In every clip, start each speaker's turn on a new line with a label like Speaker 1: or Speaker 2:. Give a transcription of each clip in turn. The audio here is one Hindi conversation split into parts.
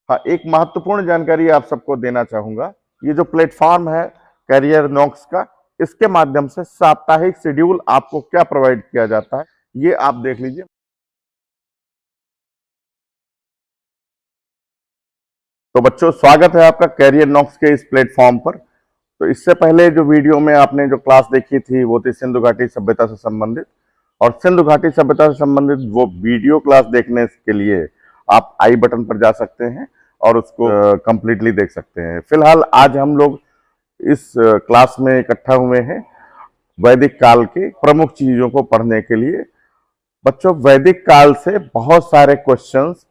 Speaker 1: हाँ, एक महत्वपूर्ण जानकारी आप सबको देना चाहूंगा। ये जो प्लेटफॉर्म है कैरियर नॉक्स का, इसके माध्यम से साप्ताहिक शेड्यूल आपको क्या प्रोवाइड किया जाता है, ये आप देख लीजिए। तो बच्चों, स्वागत है आपका कैरियर नॉक्स के इस प्लेटफॉर्म पर। तो इससे पहले जो वीडियो में आपने जो क्लास देखी थी वो थी सिंधु घाटी सभ्यता से संबंधित, और सिंधु घाटी सभ्यता से संबंधित वो वीडियो क्लास देखने के लिए आप आई बटन पर जा सकते हैं और उसको कंप्लीटली देख सकते हैं। फिलहाल आज हम लोग इस क्लास में इकट्ठा हुए हैं वैदिक काल के प्रमुख चीजों को पढ़ने के लिए। बच्चों, वैदिक काल से बहुत सारे क्वेश्चंस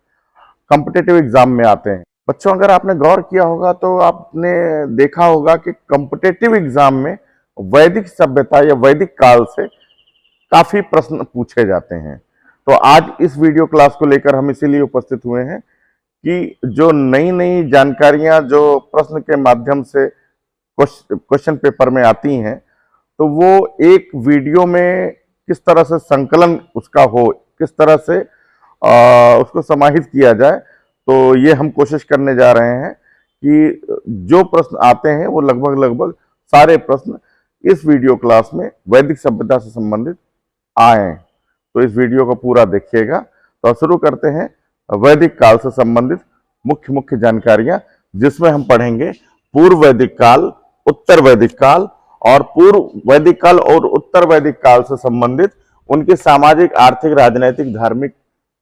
Speaker 1: कॉम्पिटिटिव एग्जाम में आते हैं। बच्चों, अगर आपने गौर किया होगा तो आपने देखा होगा कि कॉम्पिटिटिव एग्जाम में वैदिक सभ्यता या वैदिक काल से काफी प्रश्न पूछे जाते हैं। तो आज इस वीडियो क्लास को लेकर हम इसीलिए उपस्थित हुए हैं कि जो नई नई जानकारियां जो प्रश्न के माध्यम से क्वेश्चन पेपर में आती हैं, तो वो एक वीडियो में किस तरह से संकलन उसका हो, किस तरह से उसको समाहित किया जाए। तो ये हम कोशिश करने जा रहे हैं कि जो प्रश्न आते हैं वो लगभग लगभग सारे प्रश्न इस वीडियो क्लास में वैदिक सभ्यता से संबंधित आए। तो इस वीडियो को पूरा देखिएगा। तो शुरू करते हैं वैदिक काल से संबंधित मुख्य मुख्य जानकारियां, जिसमें हम पढ़ेंगे पूर्व वैदिक काल, उत्तर वैदिक काल, और पूर्व वैदिक काल और उत्तर वैदिक काल से संबंधित उनके सामाजिक, आर्थिक, राजनैतिक, धार्मिक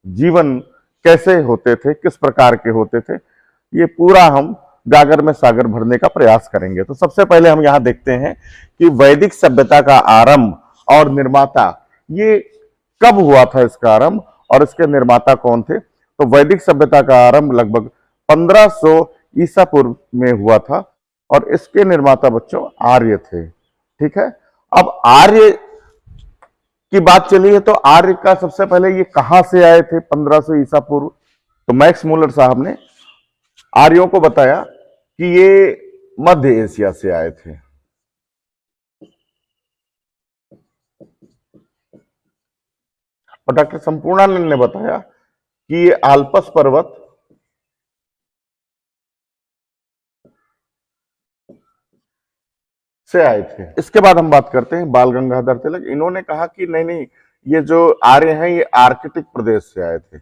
Speaker 1: जीवन कैसे होते थे, किस प्रकार के होते थे। ये पूरा हम गागर में सागर भरने का प्रयास करेंगे। तो सबसे पहले हम यहां देखते हैं कि वैदिक सभ्यता का आरंभ और निर्माता ये कब हुआ था, इसका आरंभ और इसके निर्माता कौन थे। तो वैदिक सभ्यता का आरंभ लगभग 1500 ईसा पूर्व में हुआ था और इसके निर्माता बच्चों आर्य थे। ठीक है, अब आर्य की बात चली है तो आर्य का सबसे पहले ये कहां से आए थे 1500 ईसा पूर्व। तो मैक्स मूलर साहब ने आर्यों को बताया कि ये मध्य एशिया से आए थे। और डॉक्टर संपूर्णानंद ने बताया कि ये आल्पस पर्वत से आए थे। इसके बाद हम बात करते हैं बाल गंगाधर तिलक। इन्होंने कहा कि नहीं नहीं, ये जो आर्य हैं ये आर्कटिक प्रदेश से आए थे।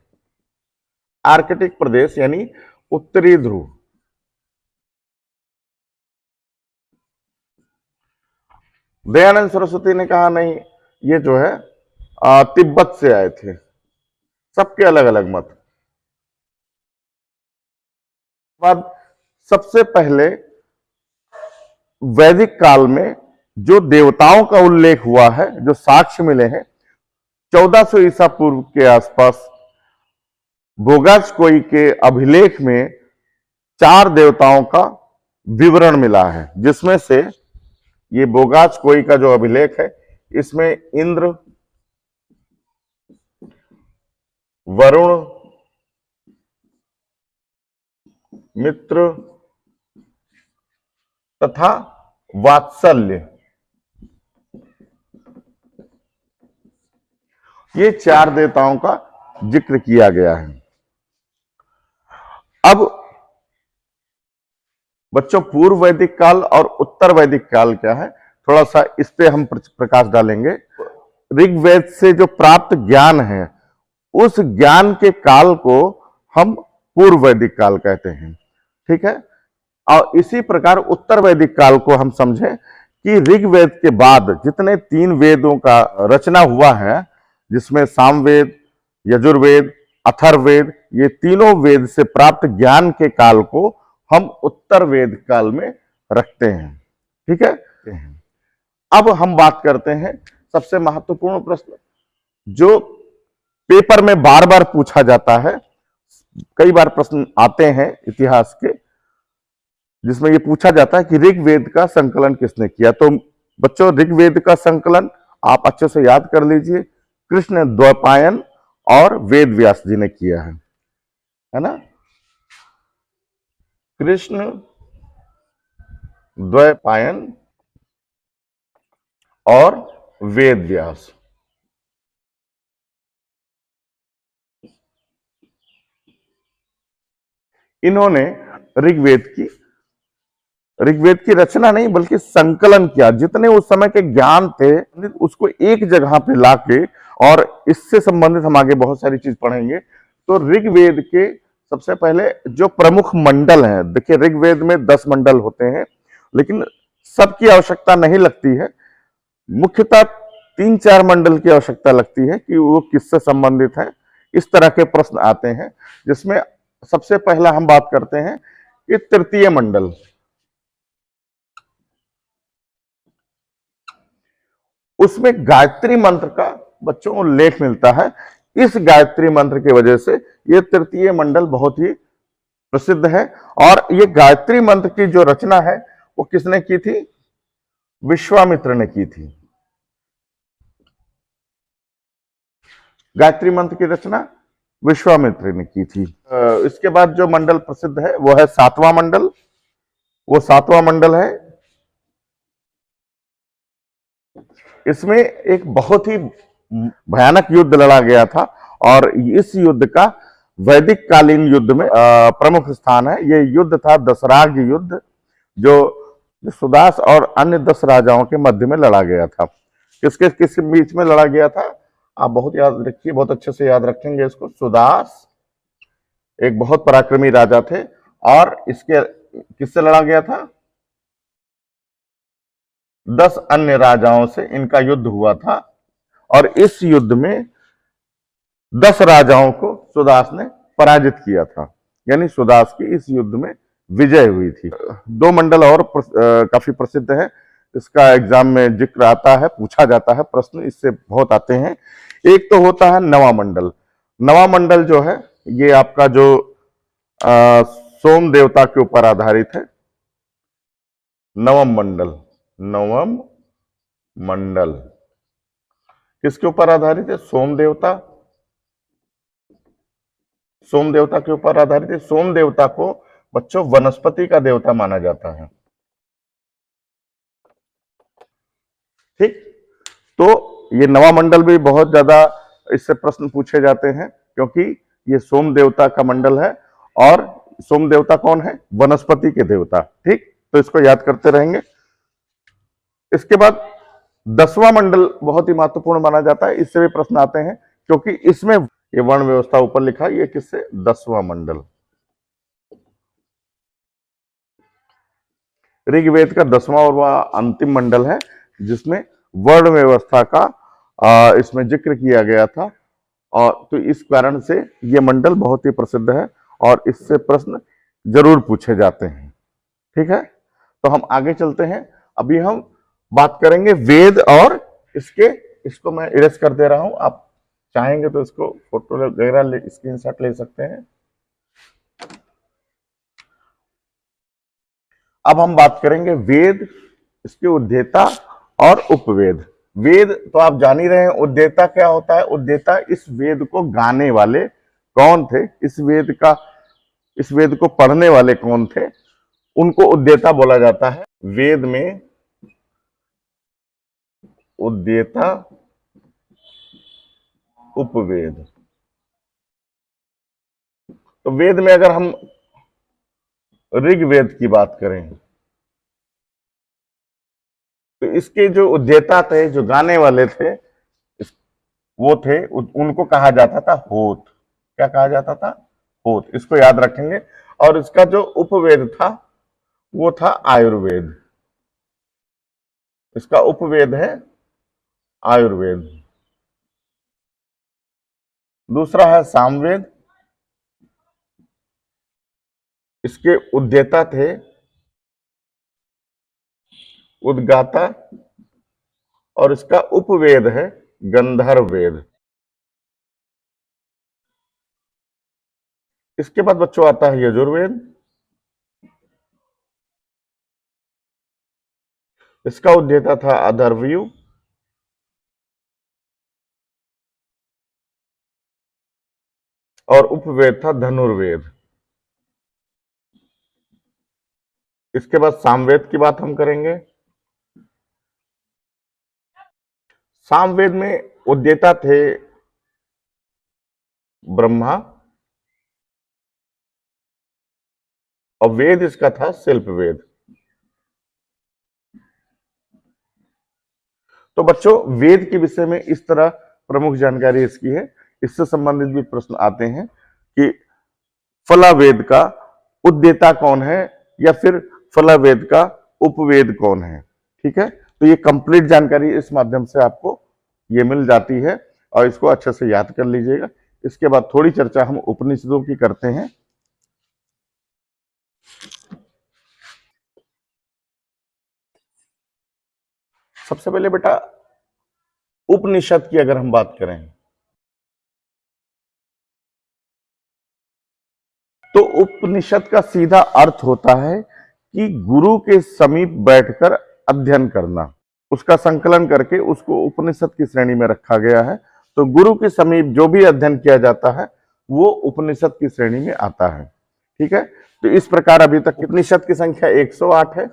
Speaker 1: आर्कटिक प्रदेश यानी उत्तरी ध्रुव। दयानंद सरस्वती ने कहा नहीं, ये जो है तिब्बत से आए थे। सबके अलग अलग मत। बाद सबसे पहले वैदिक काल में जो देवताओं का उल्लेख हुआ है, जो साक्ष्य मिले हैं, 1400 ईसा पूर्व के आसपास बोगाचकोई के अभिलेख में 4 देवताओं का विवरण मिला है, जिसमें से ये बोगाचकोई का जो अभिलेख है इसमें इंद्र, वरुण, मित्र तथा वात्सल्य, ये 4 देवताओं का जिक्र किया गया है। अब बच्चों, पूर्व वैदिक काल और उत्तर वैदिक काल क्या है, थोड़ा सा इस पे हम प्रकाश डालेंगे। ऋग्वेद से जो प्राप्त ज्ञान है, उस ज्ञान के काल को हम पूर्व वैदिक काल कहते हैं। ठीक है, और इसी प्रकार उत्तर वैदिक काल को हम समझें कि ऋग्वेद के बाद जितने 3 वेदों का रचना हुआ है, जिसमें सामवेद, यजुर्वेद, अथर्ववेद, ये तीनों वेद से प्राप्त ज्ञान के काल को हम उत्तर वेद काल में रखते हैं। ठीक है, अब हम बात करते हैं सबसे महत्वपूर्ण प्रश्न जो पेपर में बार बार पूछा जाता है। कई बार प्रश्न आते हैं इतिहास के, जिसमें यह पूछा जाता है कि ऋग्वेद का संकलन किसने किया। तो बच्चों, ऋग्वेद का संकलन आप अच्छे से याद कर लीजिए, कृष्ण द्वैपायन और वेद व्यास जी ने किया है ना। कृष्ण द्वैपायन और वेद व्यास। इन्होंने ऋग्वेद की रचना नहीं बल्कि संकलन किया। जितने उस समय के ज्ञान थे उसको एक जगह पे लाके, और इससे संबंधित हम आगे बहुत सारी चीज पढ़ेंगे। तो ऋग्वेद के सबसे पहले जो प्रमुख मंडल हैं, देखिए ऋग्वेद में 10 मंडल होते हैं, लेकिन सबकी आवश्यकता नहीं लगती है। मुख्यतः 3-4 मंडल की आवश्यकता लगती है कि वो किससे संबंधित है। इस तरह के प्रश्न आते हैं, जिसमें सबसे पहला हम बात करते हैं कि तृतीय मंडल। उसमें गायत्री मंत्र का बच्चों को उल्लेख मिलता है। इस गायत्री मंत्र की वजह से यह तृतीय मंडल बहुत ही प्रसिद्ध है। और ये गायत्री मंत्र की जो रचना है वो किसने की थी? विश्वामित्र ने की थी। गायत्री मंत्र की रचना विश्वामित्र ने की थी। इसके बाद जो मंडल प्रसिद्ध है वो है 7वां मंडल। वो 7वां मंडल है, इसमें एक बहुत ही भयानक युद्ध लड़ा गया था, और इस युद्ध का वैदिक कालीन युद्ध में प्रमुख स्थान है। यह युद्ध था दशराग युद्ध, जो सुदास और अन्य 10 राजाओं के मध्य में लड़ा गया था। किसके किस बीच में लड़ा गया था? आप बहुत याद रखिए, बहुत अच्छे से याद रखेंगे इसको। सुदास एक बहुत पराक्रमी राजा थे, और इसके किससे लड़ा गया था? 10 अन्य राजाओं से इनका युद्ध हुआ था, और इस युद्ध में 10 राजाओं को सुदास ने पराजित किया था। यानी सुदास की इस युद्ध में विजय हुई थी। 2 मंडल और काफी प्रसिद्ध है, इसका एग्जाम में जिक्र आता है, पूछा जाता है प्रश्न, इससे बहुत आते हैं। एक तो होता है नवा मंडल। नवा मंडल जो है ये आपका जो सोम देवता के ऊपर आधारित है। नवम मंडल किसके ऊपर आधारित है? सोम देवता के ऊपर आधारित है। सोम देवता को बच्चों वनस्पति का देवता माना जाता है। ठीक, तो ये नवा मंडल भी बहुत ज्यादा इससे प्रश्न पूछे जाते हैं, क्योंकि ये सोम देवता का मंडल है, और सोम देवता कौन है? वनस्पति के देवता। ठीक, तो इसको याद करते रहेंगे। इसके बाद 10वां मंडल बहुत ही महत्वपूर्ण माना जाता है, इससे भी प्रश्न आते हैं, क्योंकि इसमें ये वर्ण व्यवस्था ऊपर लिखा है, ये किससे? 10वां मंडल। ऋग्वेद का 10वां और अंतिम मंडल है, जिसमें वर्ण व्यवस्था का इसमें जिक्र किया गया था, और तो इस कारण से यह मंडल बहुत ही प्रसिद्ध है, और इससे प्रश्न जरूर पूछे जाते हैं। ठीक है, तो हम आगे चलते हैं। अभी हम बात करेंगे वेद, और इसको मैं इरेज कर दे रहा हूं, आप चाहेंगे तो इसको फोटो वगैरह स्क्रीनशॉट ले सकते हैं। अब हम बात करेंगे वेद, इसके उद्देता और उपवेद। वेद तो आप जान ही रहे हैं, उद्देता क्या होता है? उद्देता इस वेद को गाने वाले कौन थे, इस वेद को पढ़ने वाले कौन थे, उनको उद्देता बोला जाता है। वेद में उद्देता, उपवेद। तो वेद में अगर हम ऋग्वेद की बात करें, तो इसके जो उद्देता थे, जो गाने वाले थे, वो थे, उनको कहा जाता था होत। क्या कहा जाता था? होत। इसको याद रखेंगे। और इसका जो उपवेद था वो था आयुर्वेद। इसका उपवेद है आयुर्वेद। दूसरा है सामवेद। इसके उद्देता थे उद्गाता, और इसका उपवेद है गंधर्व वेद। इसके बाद बच्चों आता है यजुर्वेद। इसका उद्देता था अथर्वयु, और उपवेद था धनुर्वेद। इसके बाद सामवेद की बात हम करेंगे। सामवेद में उद्देता थे ब्रह्मा, और वेद इसका था शिल्प वेद। तो बच्चों वेद के विषय में इस तरह प्रमुख जानकारी इसकी है। इससे संबंधित भी प्रश्न आते हैं कि फलावेद का उद्देता कौन है या फिर फलावेद का उपवेद कौन है। ठीक है, तो ये कंप्लीट जानकारी इस माध्यम से आपको ये मिल जाती है और इसको अच्छे से याद कर लीजिएगा। इसके बाद थोड़ी चर्चा हम उपनिषदों की करते हैं। सबसे पहले बेटा उपनिषद की अगर हम बात करें तो उपनिषद का सीधा अर्थ होता है कि गुरु के समीप बैठकर अध्ययन करना, उसका संकलन करके उसको उपनिषद की श्रेणी में रखा गया है। तो गुरु के समीप जो भी अध्ययन किया जाता है वो उपनिषद की श्रेणी में आता है। ठीक है, तो इस प्रकार अभी तक उपनिषद की संख्या 108 है।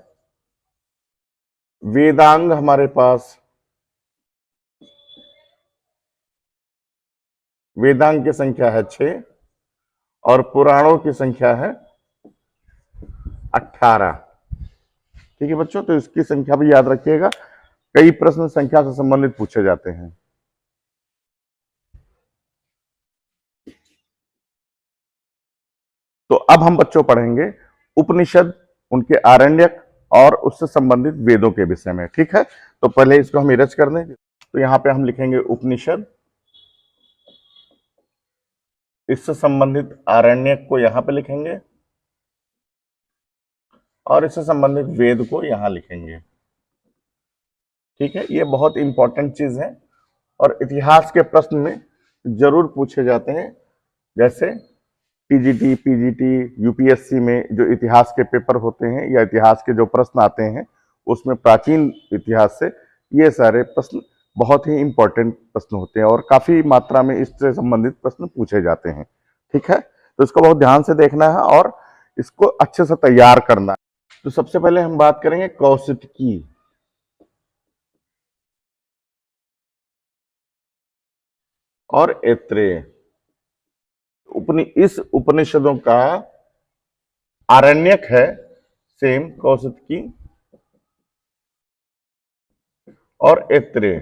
Speaker 1: वेदांग हमारे पास, वेदांग की संख्या है 6 और पुराणों की संख्या है 18। ठीक है बच्चों, तो इसकी संख्या भी याद रखिएगा, कई प्रश्न संख्या से संबंधित पूछे जाते हैं। तो अब हम बच्चों पढ़ेंगे उपनिषद, उनके आरण्यक और उससे संबंधित वेदों के विषय में। ठीक है, तो पहले इसको हम इरेज कर दें। तो यहां पे हम लिखेंगे उपनिषद, इससे संबंधित आरण्यक को यहां पे लिखेंगे और इससे संबंधित वेद को यहां लिखेंगे। ठीक है, ये बहुत इंपॉर्टेंट चीज है और इतिहास के प्रश्न में जरूर पूछे जाते हैं। जैसे टीजीटी, पीजीटी, यूपीएससी में जो इतिहास के पेपर होते हैं या इतिहास के जो प्रश्न आते हैं उसमें प्राचीन इतिहास से ये सारे प्रश्न बहुत ही इंपॉर्टेंट प्रश्न होते हैं और काफी मात्रा में इससे संबंधित प्रश्न पूछे जाते हैं। ठीक है, तो इसको बहुत ध्यान से देखना है और इसको अच्छे से तैयार करना है। तो सबसे पहले हम बात करेंगे कौशिकी और ऐत्रेय। इस उपनिषदों का आरण्यक है सेम कौशिकी और ऐत्रेय,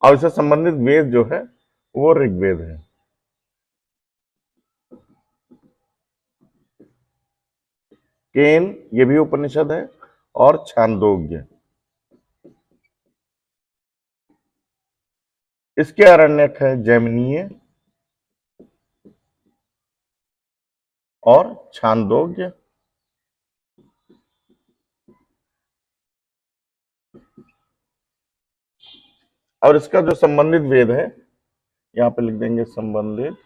Speaker 1: और इससे संबंधित वेद जो है वो ऋग्वेद है। केन ये भी उपनिषद है और छांदोग्य, इसके आरण्यक है जैमिनीय और छांदोग्य। और इसका जो संबंधित वेद है यहां पे लिख देंगे संबंधित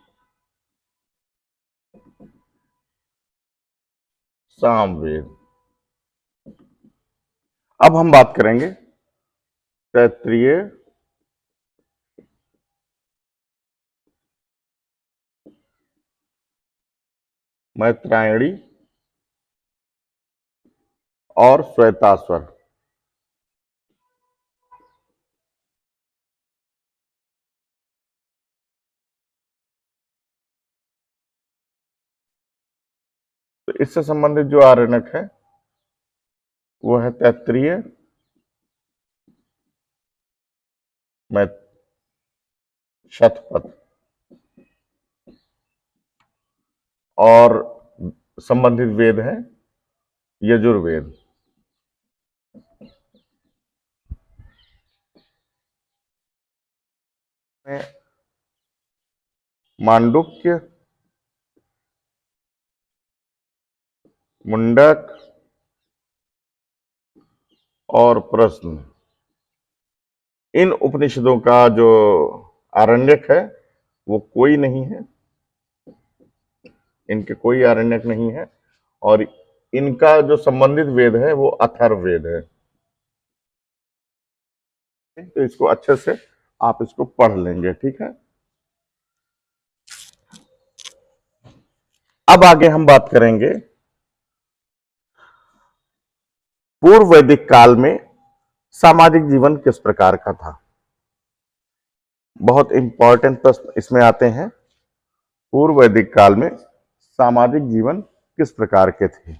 Speaker 1: सामवेद। अब हम बात करेंगे तैत्तिरीय, मैत्रायणी और श्वेताश्वर। तो इससे संबंधित जो आरण्यक है वो है तैत्तिरीय, शतपथ और संबंधित वेद है यजुर्वेद। मांडुक्य, मुंडक और प्रश्न, इन उपनिषदों का जो आरण्यक है वो कोई नहीं है, इनके कोई आरण्यक नहीं है और इनका जो संबंधित वेद है वो अथर्ववेद है। तो इसको अच्छे से आप इसको पढ़ लेंगे। ठीक है, अब आगे हम बात करेंगे पूर्व वैदिक काल में सामाजिक जीवन किस प्रकार का था। बहुत इंपॉर्टेंट प्रश्न इसमें आते हैं। पूर्व वैदिक काल में सामाजिक जीवन किस प्रकार के थे?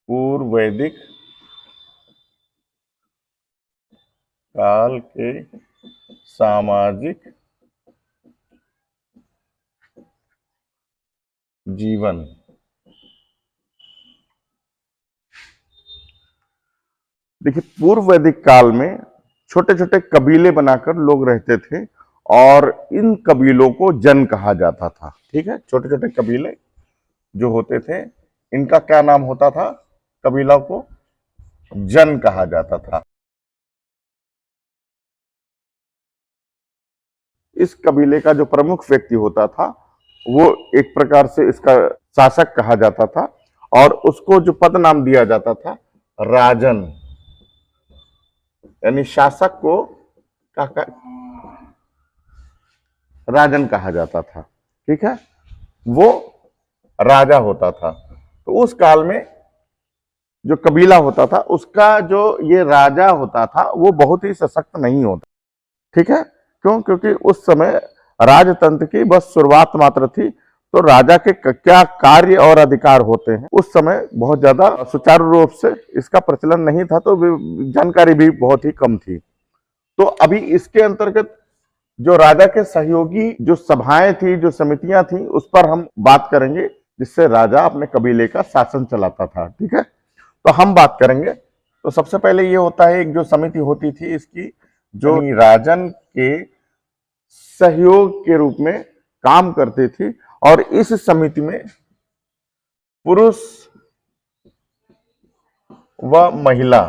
Speaker 1: पूर्व वैदिक काल के सामाजिक जीवन। देखिए, पूर्व वैदिक काल में छोटे छोटे कबीले बनाकर लोग रहते थे और इन कबीलों को जन कहा जाता था। ठीक है, छोटे छोटे कबीले जो होते थे, इनका क्या नाम होता था? कबीला को जन कहा जाता था। इस कबीले का जो प्रमुख व्यक्ति होता था, वो एक प्रकार से इसका शासक कहा जाता था और उसको जो पद नाम दिया जाता था, राजन, यानी शासक को राजन कहा जाता था। ठीक है, वो राजा होता था। तो उस काल में जो कबीला होता था, उसका जो ये राजा होता था, वो बहुत ही सशक्त नहीं होता। ठीक है, क्यों? क्योंकि उस समय राजतंत्र की बस शुरुआत मात्र थी। तो राजा के क्या कार्य और अधिकार होते हैं, उस समय बहुत ज्यादा सुचारू रूप से इसका प्रचलन नहीं था, तो जानकारी भी बहुत ही कम थी। तो अभी इसके अंतर्गत जो राजा के सहयोगी जो सभाएं थी, जो समितियां थी, उस पर हम बात करेंगे, जिससे राजा अपने कबीले का शासन चलाता था। ठीक है, तो हम बात करेंगे। तो सबसे पहले ये होता है, एक जो समिति होती थी, इसकी जो राजन के सहयोग के रूप में काम करती थी और इस समिति में पुरुष व महिला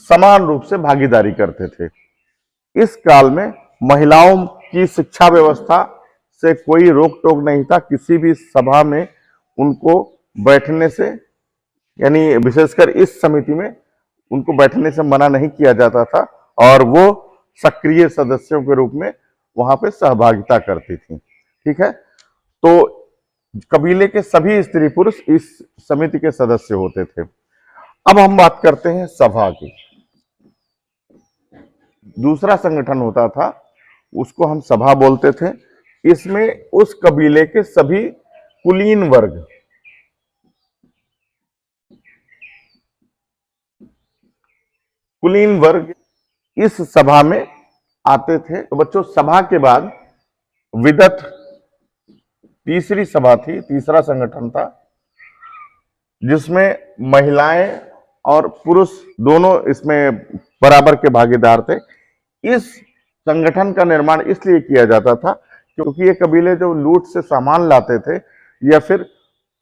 Speaker 1: समान रूप से भागीदारी करते थे। इस काल में महिलाओं की शिक्षा व्यवस्था से कोई रोक टोक नहीं था। किसी भी सभा में उनको बैठने से, यानी विशेषकर इस समिति में उनको बैठने से मना नहीं किया जाता था और वो सक्रिय सदस्यों के रूप में वहां पे सहभागिता करती थी। ठीक है, तो कबीले के सभी स्त्री पुरुष इस समिति के सदस्य होते थे। अब हम बात करते हैं सभा की। दूसरा संगठन होता था, उसको हम सभा बोलते थे। इसमें उस कबीले के सभी कुलीन वर्ग, इस सभा में आते थे। तो बच्चों, सभा के बाद विदत तीसरी सभा थी, तीसरा संगठन था, जिसमें महिलाएं और पुरुष दोनों इसमें बराबर के भागीदार थे। इस संगठन का निर्माण इसलिए किया जाता था क्योंकि ये कबीले जो लूट से सामान लाते थे या फिर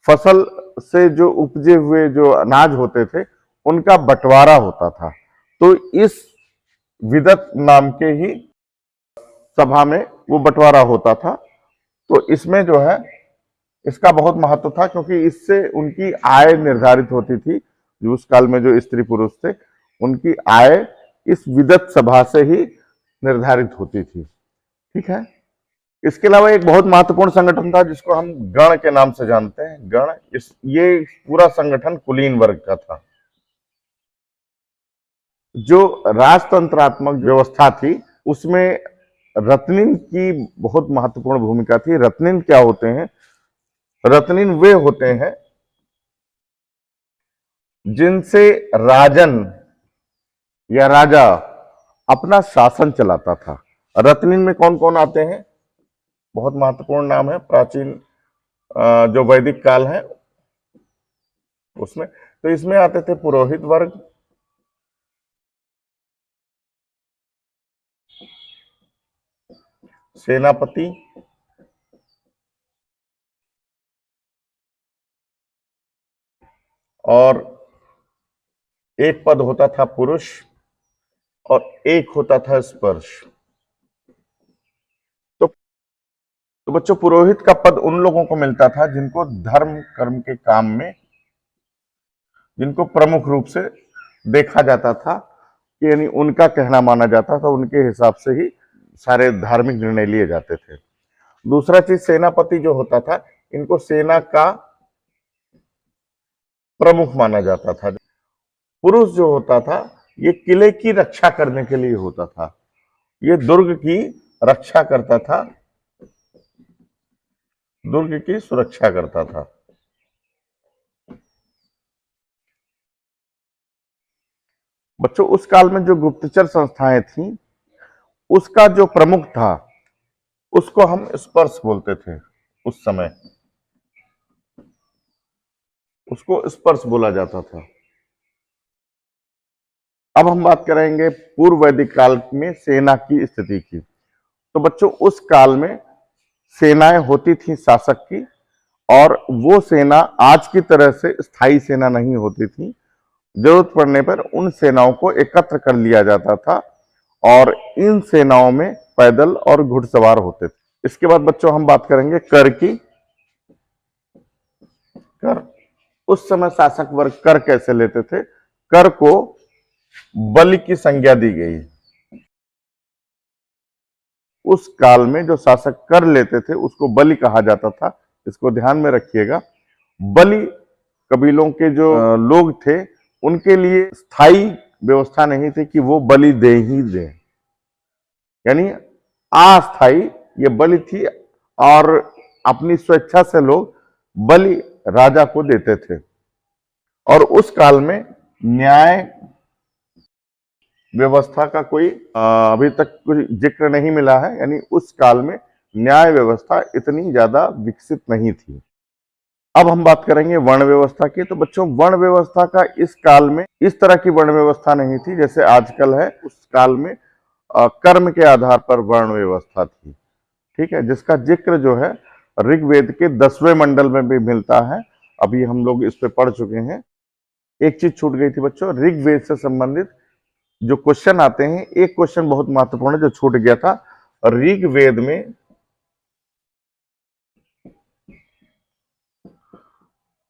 Speaker 1: फसल से जो उपजे हुए जो अनाज होते थे, उनका बंटवारा होता था। तो इस विदत नाम के ही सभा में वो बंटवारा होता था। तो इसमें जो है, इसका बहुत महत्व था क्योंकि इससे उनकी आय निर्धारित होती थी। जो उस काल में जो स्त्री पुरुष थे, उनकी आय इस विदत सभा से ही निर्धारित होती थी। ठीक है, इसके अलावा एक बहुत महत्वपूर्ण संगठन था जिसको हम गण के नाम से जानते हैं। गण, ये पूरा संगठन कुलीन वर्ग का था। जो राजतंत्रात्मक व्यवस्था थी, उसमें रत्निन की बहुत महत्वपूर्ण भूमिका थी। रत्निन क्या होते हैं? रत्निन वे होते हैं जिनसे राजन या राजा अपना शासन चलाता था। रत्निन में कौन कौन आते हैं? बहुत महत्वपूर्ण नाम है, प्राचीन जो वैदिक काल है उसमें। तो इसमें आते थे पुरोहित वर्ग, सेनापति, और एक पद होता था पुरुष और एक होता था स्पर्श। तो बच्चों, पुरोहित का पद उन लोगों को मिलता था जिनको धर्म कर्म के काम में, जिनको प्रमुख रूप से देखा जाता था कि यानी उनका कहना माना जाता था, उनके हिसाब से ही सारे धार्मिक निर्णय लिए जाते थे। दूसरा चीज, सेनापति जो होता था, इनको सेना का प्रमुख माना जाता था। पुरुष जो होता था, ये किले की रक्षा करने के लिए होता था। ये दुर्ग की रक्षा करता था, दुर्ग की सुरक्षा करता था। बच्चों उस काल में जो गुप्तचर संस्थाएं थीं, उसका जो प्रमुख था उसको हम स्पर्श बोलते थे। उस समय उसको स्पर्श बोला जाता था। अब हम बात करेंगे पूर्व वैदिक काल में सेना की स्थिति की। तो बच्चों उस काल में सेनाएं होती थी शासक की, और वो सेना आज की तरह से स्थायी सेना नहीं होती थी। जरूरत पड़ने पर उन सेनाओं को एकत्र कर लिया जाता था, और इन सेनाओं में पैदल और घुड़सवार होते थे। इसके बाद बच्चों हम बात करेंगे कर की। कर, उस समय शासक वर्ग कर कैसे लेते थे? कर को बलि की संज्ञा दी गई। उस काल में जो शासक कर लेते थे उसको बलि कहा जाता था। इसको ध्यान में रखिएगा। बलि कबीलों के जो लोग थे उनके लिए स्थायी व्यवस्था नहीं थी कि वो बलि दे ही दे, यानी अस्थायी ये बलि थी, और अपनी स्वेच्छा से लोग बलि राजा को देते थे। और उस काल में न्याय व्यवस्था का कोई अभी तक कोई जिक्र नहीं मिला है, यानी उस काल में न्याय व्यवस्था इतनी ज्यादा विकसित नहीं थी। अब हम बात करेंगे वर्ण व्यवस्था की। तो बच्चों वर्ण व्यवस्था का इस काल में इस तरह की वर्ण व्यवस्था नहीं थी जैसे आजकल है। उस काल में कर्म के आधार पर वर्ण व्यवस्था थी, ठीक है, जिसका जिक्र जो है ऋग्वेद के 10वें मंडल में भी मिलता है। अभी हम लोग इस पे पढ़ चुके हैं। एक चीज छूट गई थी बच्चों, ऋग्वेद से संबंधित जो क्वेश्चन आते हैं, एक क्वेश्चन बहुत महत्वपूर्ण है जो छूट गया था। ऋग्वेद में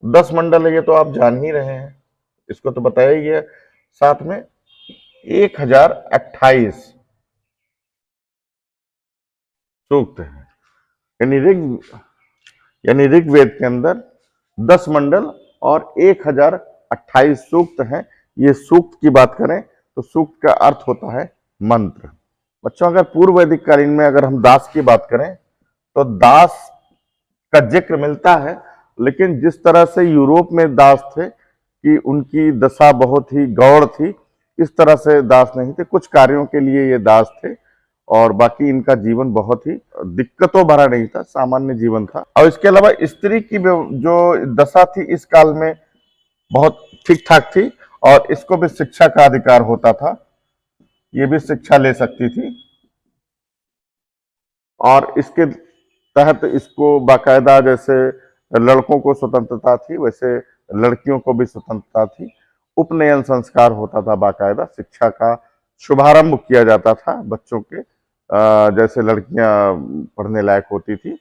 Speaker 1: 10 मंडल है, ये तो आप जान ही रहे हैं, इसको तो बताया ही है। साथ में 1028 सूक्त है, यानी ऋग्वेद के अंदर 10 मंडल और 1028 सूक्त हैं। ये सूक्त की बात करें तो सूक्त का अर्थ होता है मंत्र। बच्चों अगर पूर्व वैदिक कालीन में अगर हम दास की बात करें तो दास का जिक्र मिलता है, लेकिन जिस तरह से यूरोप में दास थे कि उनकी दशा बहुत ही गौर थी, इस तरह से दास नहीं थे। कुछ कार्यों के लिए ये दास थे, और बाकी इनका जीवन बहुत ही दिक्कतों भरा नहीं था, सामान्य जीवन था। और इसके अलावा स्त्री की जो दशा थी इस काल में बहुत ठीक ठाक थी, और इसको भी शिक्षा का अधिकार होता था, ये भी शिक्षा ले सकती थी। और इसके तहत इसको बाकायदा जैसे लड़कों को स्वतंत्रता थी वैसे लड़कियों को भी स्वतंत्रता थी। उपनयन संस्कार होता था, बाकायदा शिक्षा का शुभारंभ किया जाता था बच्चों के, जैसे लड़कियां पढ़ने लायक होती थी।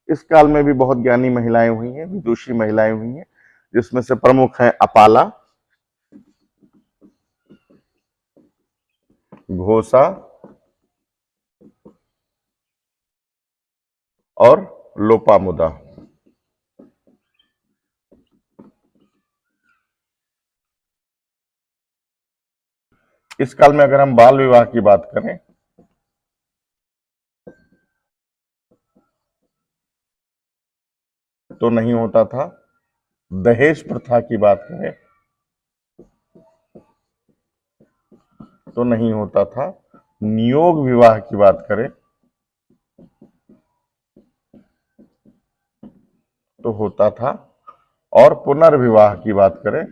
Speaker 1: इस काल में भी बहुत ज्ञानी महिलाएं हुई हैं, विदुषी महिलाएं हुई हैं, जिसमें से प्रमुख हैं अपाला, घोषा और लोपामुद्रा। इस काल में अगर हम बाल विवाह की बात करें तो नहीं होता था। दहेज प्रथा की बात करें तो नहीं होता था। नियोग विवाह की बात करें तो होता था, और पुनर्विवाह की बात करें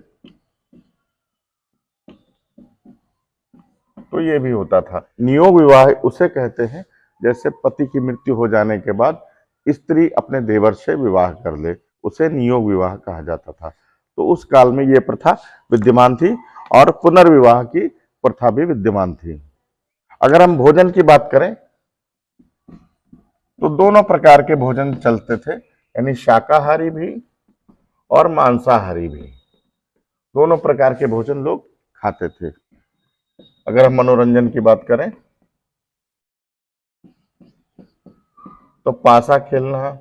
Speaker 1: तो ये भी होता था। नियोग विवाह उसे कहते हैं जैसे पति की मृत्यु हो जाने के बाद स्त्री अपने देवर से विवाह कर ले, उसे नियोग विवाह कहा जाता था। तो उस काल में ये प्रथा विद्यमान थी, और पुनर्विवाह की प्रथा भी विद्यमान थी। अगर हम भोजन की बात करें तो दोनों प्रकार के भोजन चलते थे, यानी शाकाहारी भी और मांसाहारी भी, दोनों प्रकार के भोजन लोग खाते थे। अगर हम मनोरंजन की बात करें तो पासा खेलना,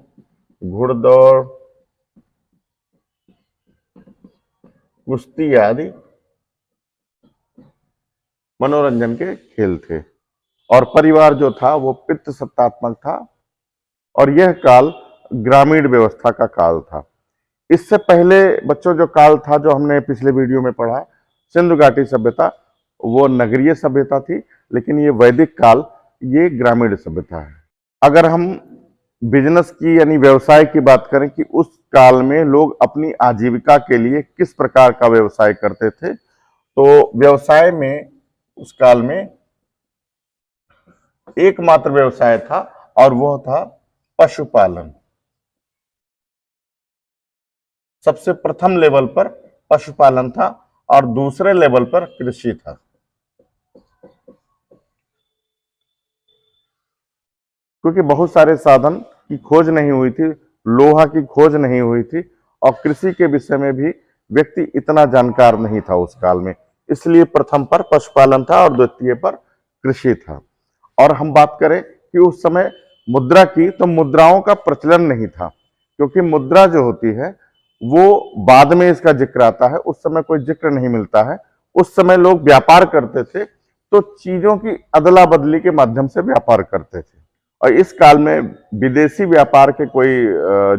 Speaker 1: घुड़दौड़, कुश्ती आदि मनोरंजन के खेल थे। और परिवार जो था वो पितृ सत्तात्मक था, और यह काल ग्रामीण व्यवस्था का काल था। इससे पहले बच्चों जो काल था, जो हमने पिछले वीडियो में पढ़ा, सिंधु घाटी सभ्यता, वो नगरीय सभ्यता थी, लेकिन ये वैदिक काल ये ग्रामीण सभ्यता है। अगर हम बिजनेस की यानी व्यवसाय की बात करें कि उस काल में लोग अपनी आजीविका के लिए किस प्रकार का व्यवसाय करते थे, तो व्यवसाय में उस काल में एकमात्र व्यवसाय था और वह था पशुपालन। सबसे प्रथम लेवल पर पशुपालन था और दूसरे लेवल पर कृषि था। क्योंकि बहुत सारे साधन की खोज नहीं हुई थी, लोहा की खोज नहीं हुई थी, और कृषि के विषय में भी व्यक्ति इतना जानकार नहीं था उस काल में, इसलिए प्रथम पर पशुपालन था और द्वितीय पर कृषि था। और हम बात करें कि उस समय मुद्रा की, तो मुद्राओं का प्रचलन नहीं था, क्योंकि मुद्रा जो होती है वो बाद में इसका जिक्र आता है, उस समय कोई जिक्र नहीं मिलता है। उस समय लोग व्यापार करते थे, तो चीजों की अदला बदली के माध्यम से व्यापार करते थे। और इस काल में विदेशी व्यापार के कोई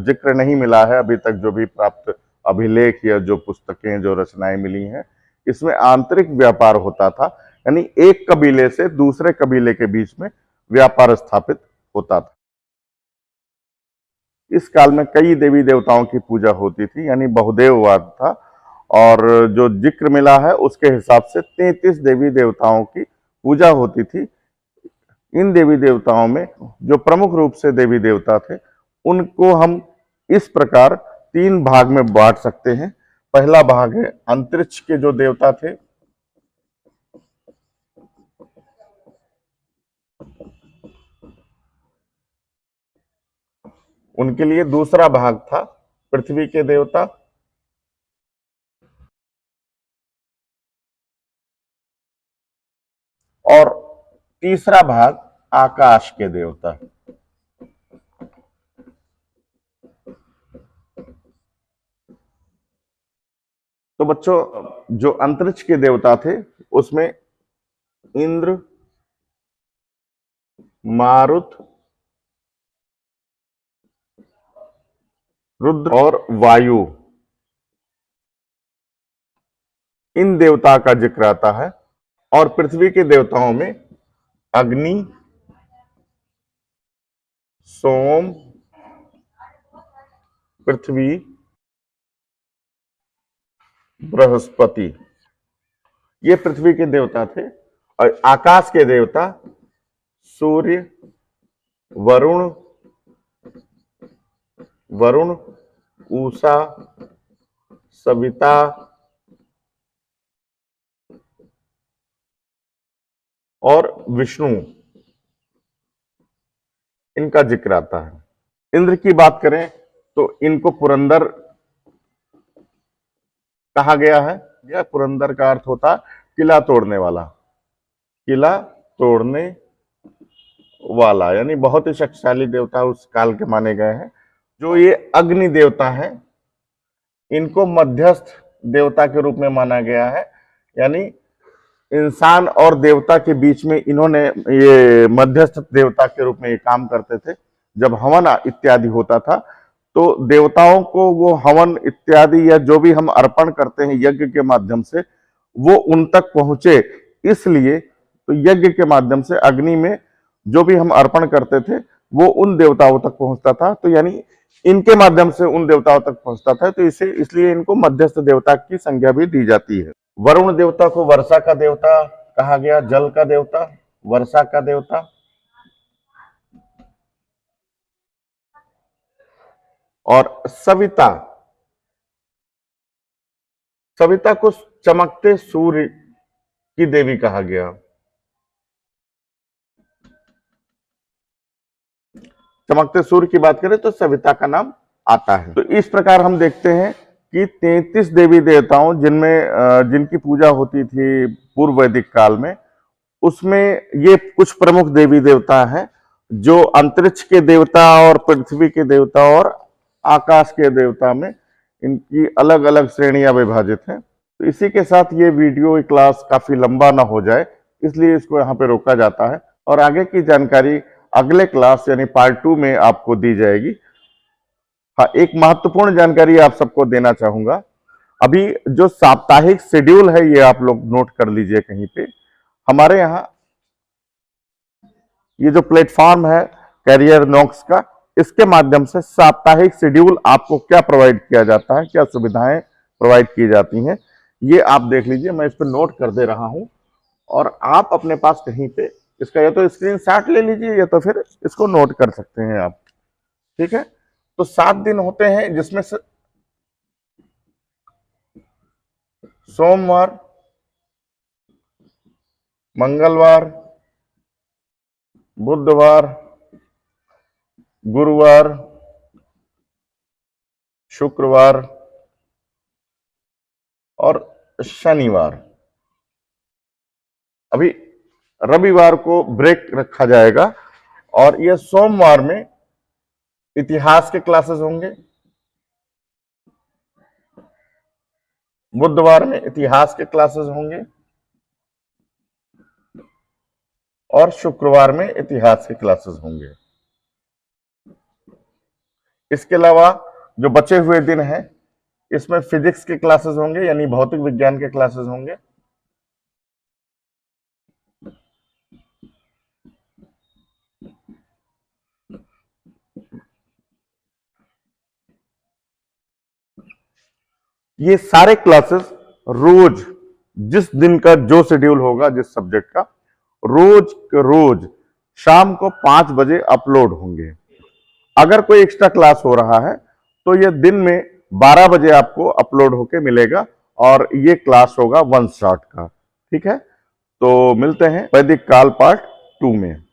Speaker 1: जिक्र नहीं मिला है अभी तक, जो भी प्राप्त अभिलेख या जो पुस्तकें, जो रचनाएं मिली हैं, इसमें आंतरिक व्यापार होता था, यानी एक कबीले से दूसरे कबीले के बीच में व्यापार स्थापित होता था। इस काल में कई देवी देवताओं की पूजा होती थी, यानी बहुदेववाद था, और जो जिक्र मिला है उसके हिसाब से 33 देवी देवताओं की पूजा होती थी। इन देवी देवताओं में जो प्रमुख रूप से देवी देवता थे, उनको हम इस प्रकार 3 भाग में बांट सकते हैं। पहला भाग है अंतरिक्ष के जो देवता थे, उनके लिए। दूसरा भाग था पृथ्वी के देवता, और तीसरा भाग आकाश के देवता। तो बच्चों, जो अंतरिक्ष के देवता थे उसमें इंद्र, मारुत, रुद्र और वायु, इन देवता का जिक्र आता है। और पृथ्वी के देवताओं में अग्नि, सोम, पृथ्वी, बृहस्पति, ये पृथ्वी के देवता थे। और आकाश के देवता सूर्य, वरुण, उषा, सविता और विष्णु, इनका जिक्र आता है। इंद्र की बात करें तो इनको पुरंदर कहा गया है। यह पुरंदर का अर्थ होता किला तोड़ने वाला, किला तोड़ने वाला, यानी बहुत ही शक्तिशाली देवता उस काल के माने गए हैं। जो ये अग्नि देवता है, इनको मध्यस्थ देवता के रूप में माना गया है, यानी इंसान और देवता के बीच में इन्होंने ये मध्यस्थ देवता के रूप में ये काम करते थे। जब हवन इत्यादि होता था तो देवताओं को वो हवन इत्यादि या जो भी हम अर्पण करते हैं यज्ञ के माध्यम से, वो उन तक पहुंचे, इसलिए तो यज्ञ के माध्यम से अग्नि में जो भी हम अर्पण करते थे वो उन देवताओं तक पहुंचता था। तो यानी इनके माध्यम से उन देवताओं तक पहुंचता था, तो इसे इसलिए इनको मध्यस्थ देवता की संज्ञा भी दी जाती है। वरुण देवता को वर्षा का देवता कहा गया, जल का देवता, वर्षा का देवता। और सविता, सविता को चमकते सूर्य की देवी कहा गया। चमकते सूर्य की बात करें तो सविता का नाम आता है। तो इस प्रकार हम देखते हैं कि 33 देवी देवताओं जिनकी पूजा होती थी पूर्व वैदिक काल में, उसमें ये कुछ प्रमुख देवी देवता हैं जो अंतरिक्ष के देवता और पृथ्वी के देवता और आकाश के देवता में इनकी अलग अलग श्रेणियां विभाजित हैं। तो इसी के साथ ये वीडियो क्लास काफी लंबा ना हो जाए, इसलिए इसको यहाँ पे रोका जाता है। और आगे की जानकारी अगले क्लास यानी पार्ट 2 में आपको दी जाएगी। हाँ, एक महत्वपूर्ण जानकारी आप सबको देना चाहूंगा। अभी जो साप्ताहिक शेड्यूल है ये आप लोग नोट कर लीजिए कहीं पे। हमारे यहाँ ये जो प्लेटफॉर्म है कैरियर नॉक्स का, इसके माध्यम से साप्ताहिक शेड्यूल आपको क्या प्रोवाइड किया जाता है, क्या सुविधाएं प्रोवाइड की जाती हैं, ये आप देख लीजिए। मैं इस पर नोट कर दे रहा हूं और आप अपने पास कहीं पे इसका या तो स्क्रीनशॉट ले लीजिए या तो फिर इसको नोट कर सकते हैं आप। ठीक है, तो 7 दिन होते हैं जिसमें से सोमवार, मंगलवार, बुधवार, गुरुवार, शुक्रवार और शनिवार। अभी रविवार को ब्रेक रखा जाएगा और यह सोमवार में इतिहास के क्लासेस होंगे, बुधवार में इतिहास के क्लासेस होंगे और शुक्रवार में इतिहास के क्लासेस होंगे। इसके अलावा जो बचे हुए दिन हैं इसमें फिजिक्स के क्लासेस होंगे यानी भौतिक विज्ञान के क्लासेस होंगे। ये सारे क्लासेस रोज जिस दिन का जो शेड्यूल होगा जिस सब्जेक्ट का, रोज के रोज शाम को 5 बजे अपलोड होंगे। अगर कोई एक्स्ट्रा क्लास हो रहा है तो ये दिन में 12 बजे आपको अपलोड होके मिलेगा और ये क्लास होगा 1 शॉट का। ठीक है, तो मिलते हैं वैदिक काल पार्ट 2 में।